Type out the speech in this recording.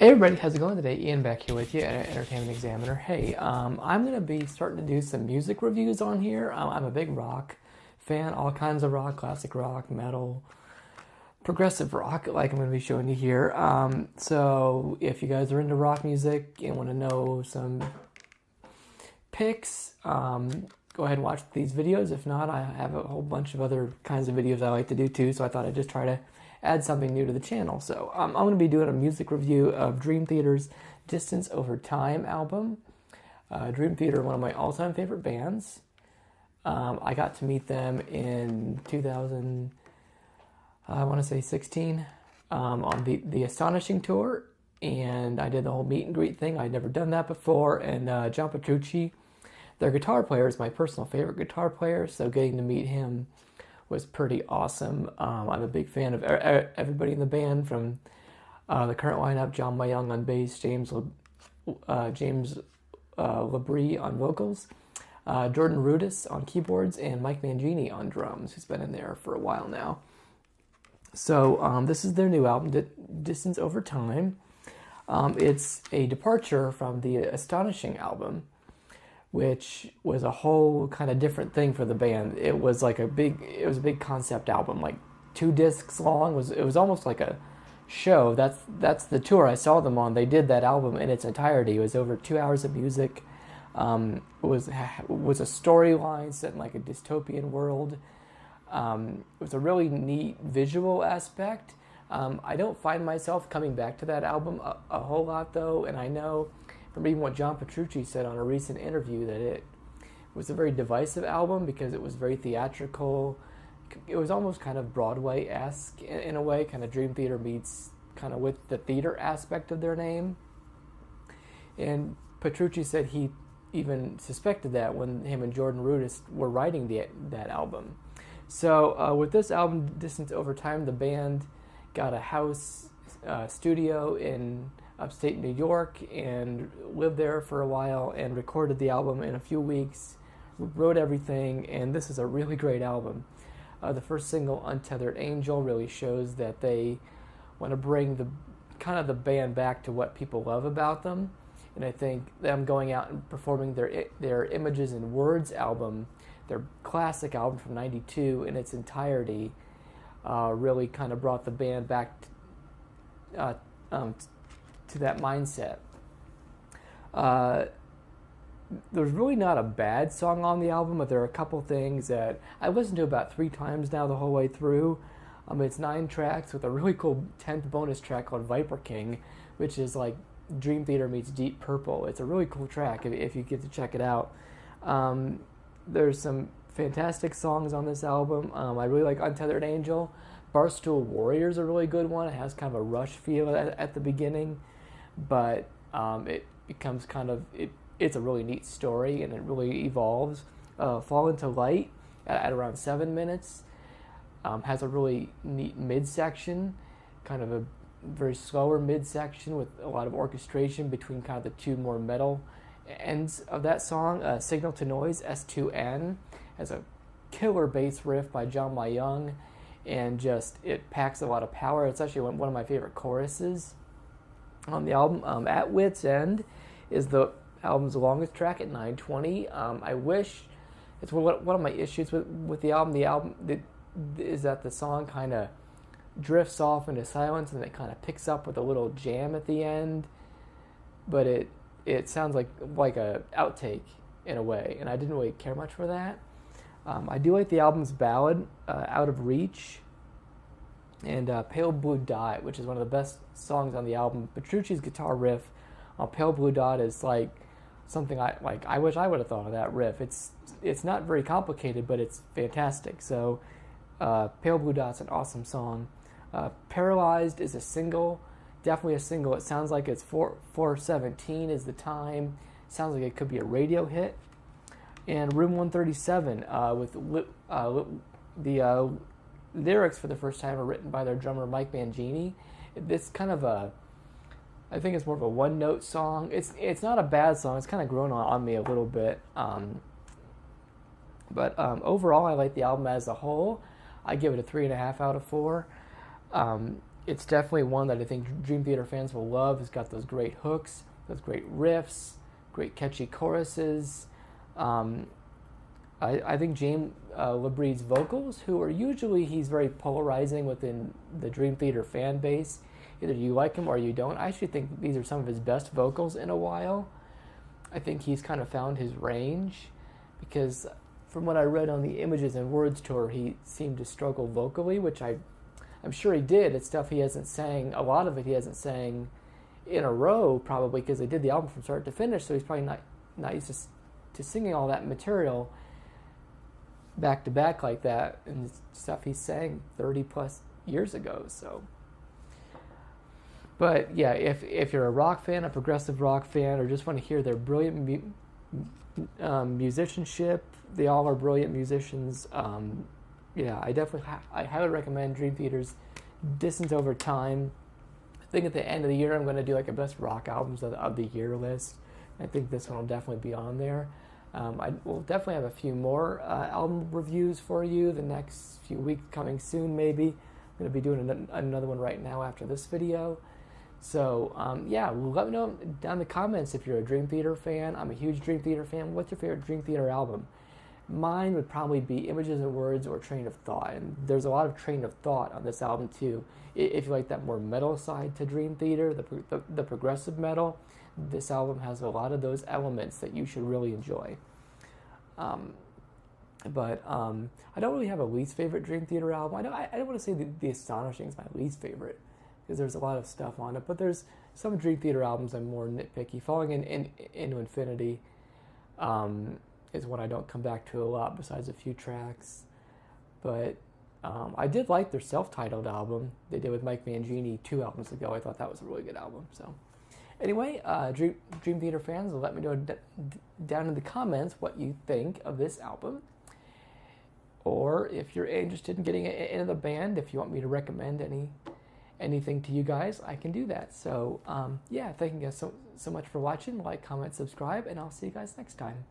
Hey everybody, how's it going today? Ian back here with you at Entertainment Examiner. Hey, I'm going to be starting to do some music reviews on here. I'm a big rock fan, all kinds of rock, classic rock, metal, progressive rock, like I'm going to be showing you here. So if you guys are into rock music and want to know some picks, go ahead and watch these videos. If not, I have a whole bunch of other kinds of videos I like to do too, so I thought I'd just try to add something new to the channel. So I'm going to be doing a music review of Dream Theater's Distance Over Time album. Dream Theater, one of my all-time favorite bands. I got to meet them in 2016, on the Astonishing tour, and I did the whole meet and greet thing. I'd never done that before, and John Petrucci, their guitar player, is my personal favorite guitar player, so getting to meet him was pretty awesome. I'm a big fan of everybody in the band, from the current lineup: John Myung on bass, James Labrie on vocals, Jordan Rudess on keyboards, and Mike Mangini on drums, who's been in there for a while now. So this is their new album, Distance Over Time. It's a departure from the Astonishing album, which was a whole kind of different thing for the band. It was a big concept album, like 2 discs long. It was almost like a show. That's the tour I saw them on. They did that album in its entirety. It was over 2 hours of music. It was a storyline set in like a dystopian world. It was a really neat visual aspect. I don't find myself coming back to that album a whole lot though, and I know from even what John Petrucci said on a recent interview that it was a very divisive album because it was very theatrical. It was almost kind of Broadway-esque in a way, kind of Dream Theater meets kind of with the theater aspect of their name. And Petrucci said he even suspected that when him and Jordan Rudess were writing that album. So with this album, Distance Over Time, the band got a house studio in upstate New York and lived there for a while and recorded the album in a few weeks, wrote everything, and this is a really great album. The first single, Untethered Angel, really shows that they want to bring the band back to what people love about them, and I think them going out and performing their Images and Words album, their classic album from '92 in its entirety, really kind of brought the band back to that mindset. There's really not a bad song on the album, but there are a couple things that I listened to about 3 times now the whole way through. It's 9 tracks with a really cool 10th bonus track called Viper King, which is like Dream Theater meets Deep Purple. It's a really cool track if you get to check it out. There's some fantastic songs on this album. I really like Untethered Angel. Barstool Warrior is a really good one. It has kind of a Rush feel at the beginning, but it becomes it's a really neat story, and it really evolves. Fall Into Light at around 7 minutes has a really neat midsection, kind of a very slower midsection with a lot of orchestration between kind of the 2 more metal ends of that song. Signal to Noise, S2N, has a killer bass riff by John Myung, and just it packs a lot of power. It's actually one of my favorite choruses on the album. At Wit's End is the album's longest track at 9:20. I wish, it's one of my issues with the album. The album is that the song kind of drifts off into silence, and it kind of picks up with a little jam at the end, but it sounds like a outtake in a way, and I didn't really care much for that. I do like the album's ballad, Out of Reach, and Pale Blue Dot, which is one of the best songs on the album. Petrucci's guitar riff on Pale Blue Dot is like something I wish I would have thought of that riff. It's not very complicated, but it's fantastic. So Pale Blue Dot's an awesome song. Paralyzed is a single, definitely a single. It sounds like it's 4:17 is the time. Sounds like it could be a radio hit. And Room 137 with the lyrics for the first time are written by their drummer Mike Mangini. It's kind of I think it's more of a one-note song. It's not a bad song. It's kind of grown on me a little bit. But overall, I like the album as a whole. I give it a 3.5 out of 4. it's definitely one that I think Dream Theater fans will love. It's got those great hooks, those great riffs, great catchy choruses. Um, I think James LaBrie's vocals, who are usually, he's very polarizing within the Dream Theater fan base. Either you like him or you don't. I actually think these are some of his best vocals in a while. I think he's kind of found his range, because from what I read on the Images and Words tour, he seemed to struggle vocally, which I'm sure he did. It's stuff he hasn't sang, a lot of it he hasn't sang in a row, probably because they did the album from start to finish, so he's probably not used to singing all that material back to back like that, and stuff he sang 30 plus years ago. So, but yeah, if you're a rock fan, a progressive rock fan, or just want to hear their brilliant musicianship, they all are brilliant musicians. Yeah, I highly recommend Dream Theater's Distance Over Time. I think at the end of the year I'm going to do like a best rock albums of the year list. I think this one will definitely be on there. I will definitely have a few more album reviews for you the next few weeks coming soon, maybe. I'm going to be doing another one right now after this video. So, yeah, let me know down in the comments if you're a Dream Theater fan. I'm a huge Dream Theater fan. What's your favorite Dream Theater album? Mine would probably be Images and Words or Train of Thought. And there's a lot of Train of Thought on this album, too. If you like that more metal side to Dream Theater, the progressive metal, this album has a lot of those elements that you should really enjoy. But I don't really have a least favorite Dream Theater album. I don't want to say the Astonishing is my least favorite, because there's a lot of stuff on it. But there's some Dream Theater albums I'm more nitpicky. Falling into Infinity is one I don't come back to a lot, besides a few tracks. But I did like their self-titled album they did with Mike Mangini 2 albums ago. I thought that was a really good album. So anyway, Dream Theater fans, let me know down in the comments what you think of this album. Or if you're interested in getting into the band, if you want me to recommend anything to you guys, I can do that. So, yeah, thank you guys so much for watching. Like, comment, subscribe, and I'll see you guys next time.